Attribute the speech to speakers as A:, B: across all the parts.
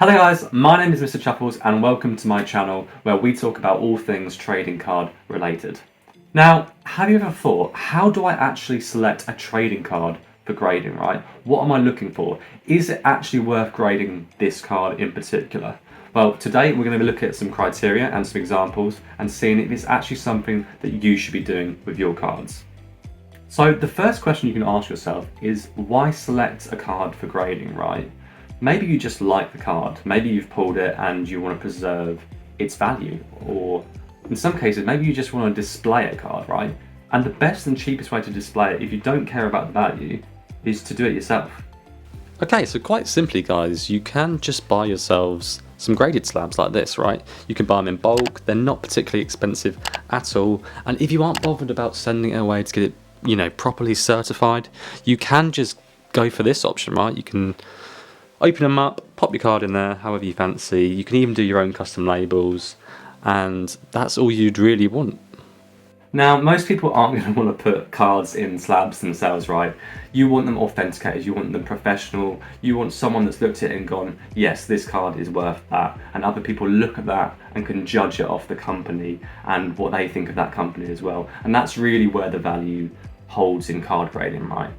A: Hello guys, my name is Mr. Chuffles and welcome to my channel where we talk about all things trading card related. Now, have you ever thought, how do I actually select a trading card for grading, right? What am I looking for? Is it actually worth grading this card in particular? Well, today we're going to look at some criteria and some examples and seeing if it's actually something that you should be doing with your cards. So the first question you can ask yourself is, why select a card for grading, right? Maybe you just like the card, maybe you've pulled it and you want to preserve its value, or in some cases maybe you just want to display a card, right? And the best and cheapest way to display it, if you don't care about the value, is to do it yourself.
B: Okay, so quite simply guys, you can just buy yourselves some graded slabs like this, right? You can buy them in bulk, they're not particularly expensive at all, and if you aren't bothered about sending it away to get it, properly certified, you can just go for this option, right? You can open them up, pop your card in there however you fancy. You can even do your own custom labels, and that's all you'd really want.
A: Now, most people aren't going to want to put cards in slabs themselves, right? You want them authenticated, you want them professional, you want someone that's looked at it and gone, yes, this card is worth that, and other people look at that and can judge it off the company and what they think of that company as well. And that's really where the value holds in card grading, right?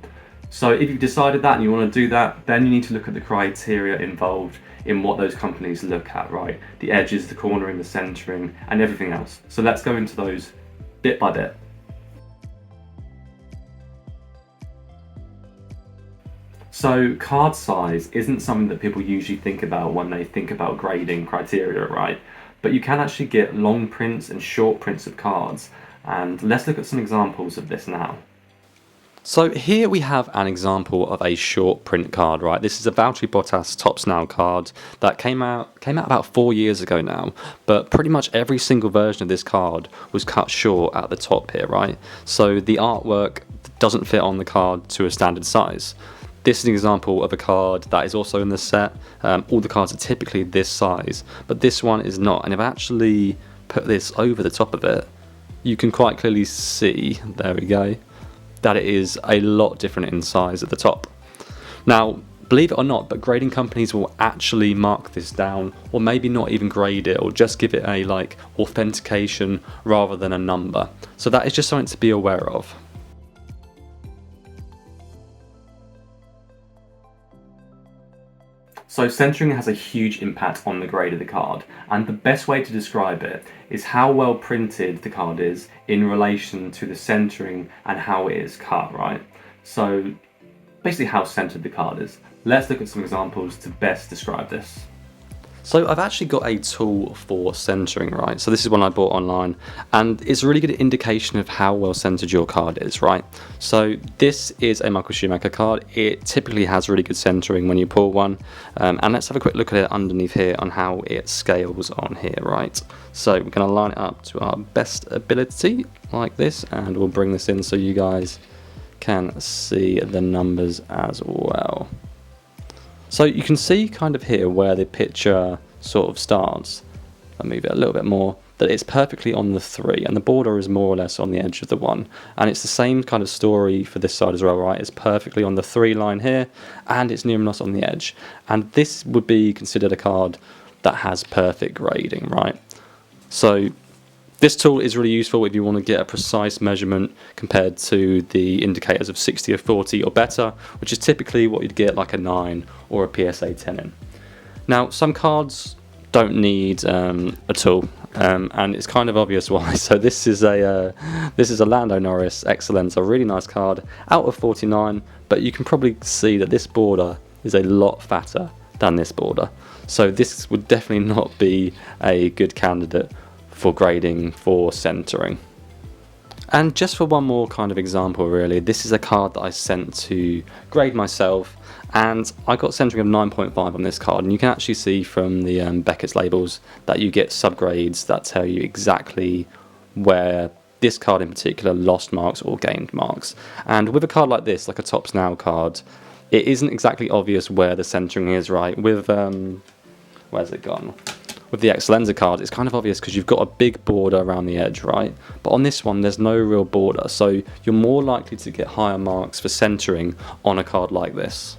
A: So if you've decided that and you want to do that, then you need to look at the criteria involved in what those companies look at, right? The edges, the cornering, the centering, and everything else. So let's go into those bit by bit. So card size isn't something that people usually think about when they think about grading criteria, right? But you can actually get long prints and short prints of cards. And let's look at some examples of this now.
B: So here we have an example of a short print card, right? This is a Valtteri Bottas Topps Now card that came out about 4 years ago now, but pretty much every single version of this card was cut short at the top here, right? So the artwork doesn't fit on the card to a standard size. This is an example of a card that is also in the set. All the cards are typically this size, but this one is not. And if I actually put this over the top of it, you can quite clearly see, there we go, that it is a lot different in size at the top. Now, believe it or not, but grading companies will actually mark this down, or maybe not even grade it, or just give it a authentication rather than a number. So that is just something to be aware of.
A: So centering has a huge impact on the grade of the card, and the best way to describe it is how well printed the card is in relation to the centering and how it is cut, right? So basically how centered the card is. Let's look at some examples to best describe this.
B: So I've actually got a tool for centering, right? So this is one I bought online, and it's a really good indication of how well centered your card is, right? So this is a Michael Schumacher card. It typically has really good centering when you pull one, and let's have a quick look at it underneath here on how it scales on here, right? So we're going to line it up to our best ability like this, and we'll bring this in so you guys can see the numbers as well. So you can see kind of here where the picture sort of starts. I'll move it a little bit more, that it's perfectly on the 3, and the border is more or less on the edge of the 1. And it's the same kind of story for this side as well, right? It's perfectly on the 3 line here, and it's near enough on the edge. And this would be considered a card that has perfect grading, right? So this tool is really useful if you want to get a precise measurement compared to the indicators of 60 or 40 or better, which is typically what you'd get like a 9 or a PSA 10 in. Now, some cards don't need a tool, and it's kind of obvious why. So this is a Lando Norris Excellence, a really nice card out of 49, but you can probably see that this border is a lot fatter than this border. So this would definitely not be a good candidate for grading for centering. And just for one more kind of example really, this is a card that I sent to grade myself, and I got centering of 9.5 on this card, and you can actually see from the Beckett's labels that you get subgrades that tell you exactly where this card in particular lost marks or gained marks. And with a card like this, like a Topps Now card, it isn't exactly obvious where the centering is, right? With where's it gone? With the Excellenza card, it's kind of obvious because you've got a big border around the edge, right? But on this one, there's no real border, so you're more likely to get higher marks for centering on a card like this.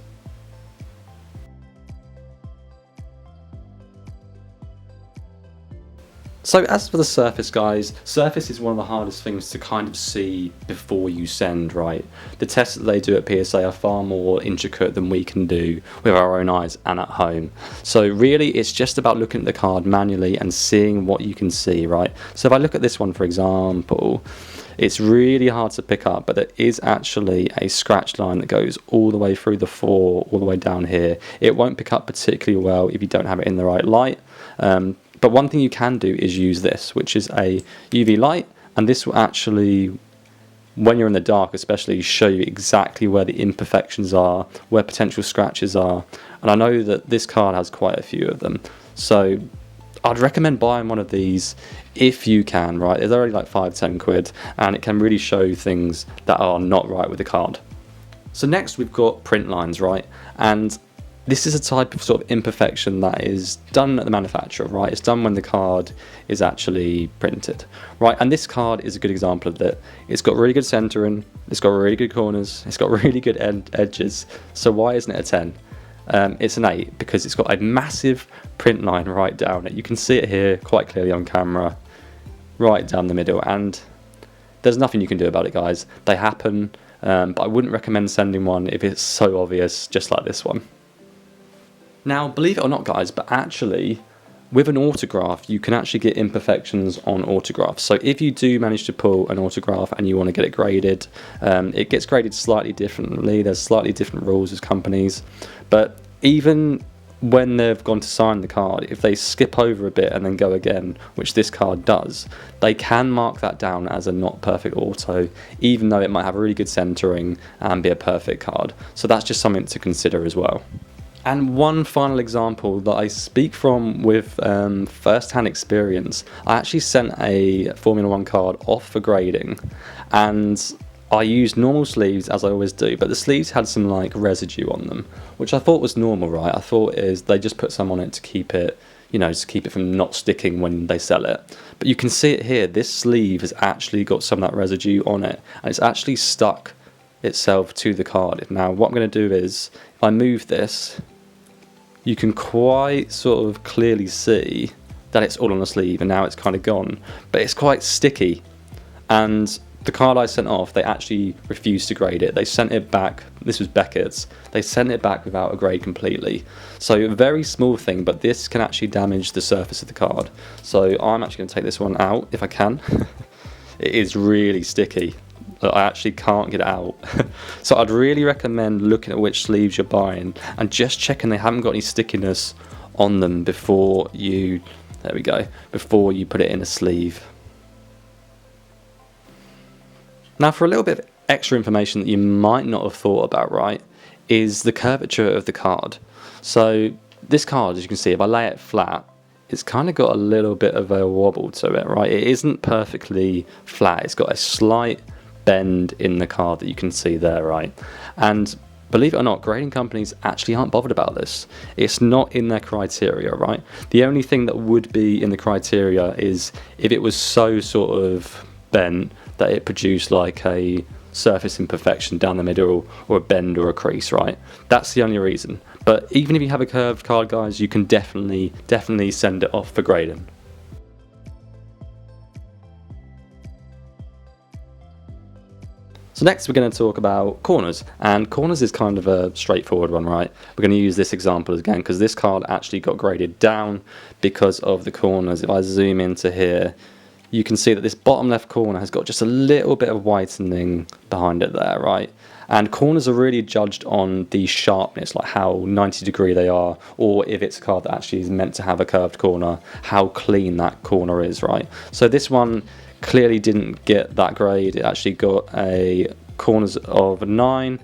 B: So as for the surface, guys, surface is one of the hardest things to kind of see before you send, right? The tests that they do at PSA are far more intricate than we can do with our own eyes and at home. So really it's just about looking at the card manually and seeing what you can see, right? So if I look at this one, for example, it's really hard to pick up, but there is actually a scratch line that goes all the way through the 4, all the way down here. It won't pick up particularly well if you don't have it in the right light. But one thing you can do is use this, which is a UV light, and this will actually, when you're in the dark especially, show you exactly where the imperfections are, where potential scratches are. And I know that this card has quite a few of them, so I'd recommend buying one of these if you can, right? They're only like 5-10 quid, and it can really show things that are not right with the card. So next we've got print lines, right? And this is a type of sort of imperfection that is done at the manufacturer, right? It's done when the card is actually printed, right? And this card is a good example of that. It's got really good centering, it's got really good corners, it's got really good edges. So why isn't it a 10? It's an 8 because it's got a massive print line right down it. You can see it here quite clearly on camera, right down the middle, and there's nothing you can do about it, guys. They happen, but I wouldn't recommend sending one if it's so obvious, just like this one. Now, believe it or not, guys, but actually, with an autograph, you can actually get imperfections on autographs. So if you do manage to pull an autograph and you want to get it graded, it gets graded slightly differently. There's slightly different rules as companies. But even when they've gone to sign the card, if they skip over a bit and then go again, which this card does, they can mark that down as a not perfect auto, even though it might have really good centering and be a perfect card. So that's just something to consider as well. And one final example that I speak from with first-hand experience, I actually sent a Formula 1 card off for grading, and I used normal sleeves as I always do, but the sleeves had some like residue on them, which I thought was normal, right? I thought is they just put some on it to keep it, you know, to keep it from not sticking when they sell it. But you can see it here, this sleeve has actually got some of that residue on it, and it's actually stuck itself to the card. Now what I'm going to do is, if I move this, you can quite sort of clearly see that it's all on the sleeve and now it's kind of gone, but it's quite sticky. And the card I sent off, they actually refused to grade it. They sent it back, this was Beckett's, they sent it back without a grade completely. So a very small thing, but this can actually damage the surface of the card. So I'm actually going to take this one out if I can. It is really sticky. I actually can't get it out. So I'd really recommend looking at which sleeves you're buying and just checking they haven't got any stickiness on them before you, there we go, before you put it in a sleeve. Now for a little bit of extra information that you might not have thought about, right, is the curvature of the card. So this card, as you can see, if I lay it flat, it's kind of got a little bit of a wobble to it, right? It isn't perfectly flat. It's got a slight bend in the card that you can see there, right? And believe it or not, grading companies actually aren't bothered about this. It's not in their criteria, right? The only thing that would be in the criteria is if it was so sort of bent that it produced like a surface imperfection down the middle or a bend or a crease, right? That's the only reason. But even if you have a curved card, guys, you can definitely send it off for grading. So next we're going to talk about corners, and corners is kind of a straightforward one, right? We're going to use this example again because this card actually got graded down because of the corners. If I zoom into here, you can see that this bottom left corner has got just a little bit of whitening behind it there, right? And corners are really judged on the sharpness, like how 90 degree they are, or if it's a card that actually is meant to have a curved corner, how clean that corner is, right? So this one clearly didn't get that grade. It actually got a corners of 9,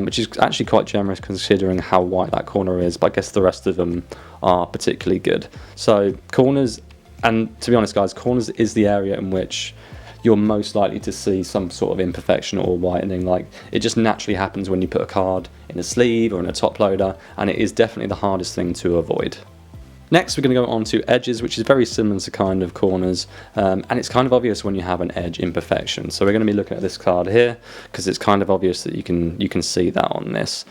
B: which is actually quite generous considering how white that corner is, but I guess the rest of them are particularly good. So corners, and to be honest guys, corners is the area in which you're most likely to see some sort of imperfection or whitening. Like, it just naturally happens when you put a card in a sleeve or in a top loader, and it is definitely the hardest thing to avoid. Next, we're going to go on to edges, which is very similar to kind of corners, and it's kind of obvious when you have an edge imperfection. So we're going to be looking at this card here because it's kind of obvious that you can see that on this.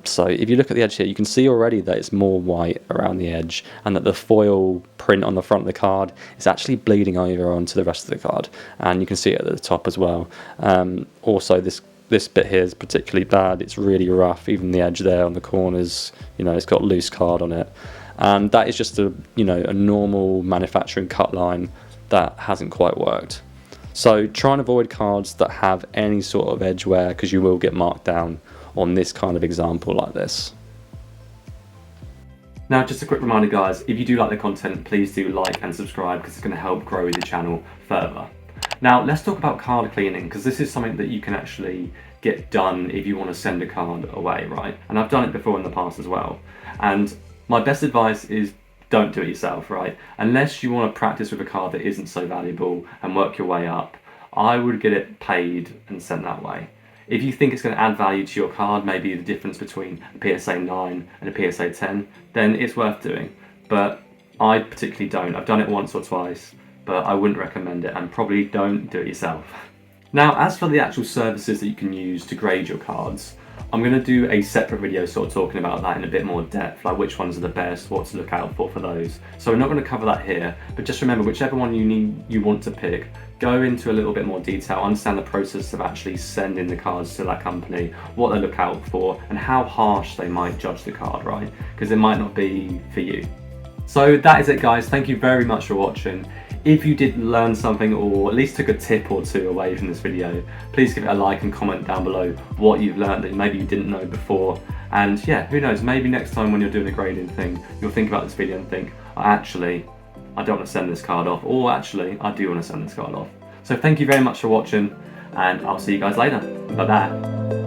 B: So if you look at the edge here, you can see already that it's more white around the edge, and that the foil print on the front of the card is actually bleeding over onto the rest of the card, and you can see it at the top as well. Also, this bit here is particularly bad. It's really rough. Even the edge there on the corners, it's got loose card on it. And that is just a normal manufacturing cut line that hasn't quite worked. So try and avoid cards that have any sort of edge wear, because you will get marked down on this kind of example like this.
A: Now, just a quick reminder, guys, if you do like the content, please do like and subscribe, because it's going to help grow the channel further. Now, let's talk about card cleaning, because this is something that you can actually get done if you want to send a card away, right? And I've done it before in the past as well. And my best advice is don't do it yourself, right? Unless you want to practice with a card that isn't so valuable and work your way up, I would get it paid and sent that way. If you think it's going to add value to your card, maybe the difference between a PSA 9 and a PSA 10, then it's worth doing. But I particularly don't. I've done it once or twice, but I wouldn't recommend it, and probably don't do it yourself. Now, as for the actual services that you can use to grade your cards, I'm going to do a separate video sort of talking about that in a bit more depth, like which ones are the best, what to look out for those. So we're not going to cover that here, but just remember, whichever one you want to pick, go into a little bit more detail, understand the process of actually sending the cards to that company, what they look out for, and how harsh they might judge the card, right? Because it might not be for you. So that is it, guys. Thank you very much for watching. If you did learn something, or at least took a tip or two away from this video, please give it a like and comment down below what you've learned that maybe you didn't know before. And yeah, who knows, maybe next time when you're doing a grading thing, you'll think about this video and think, actually, I don't want to send this card off, or actually, I do want to send this card off. So thank you very much for watching, and I'll see you guys later. Bye bye.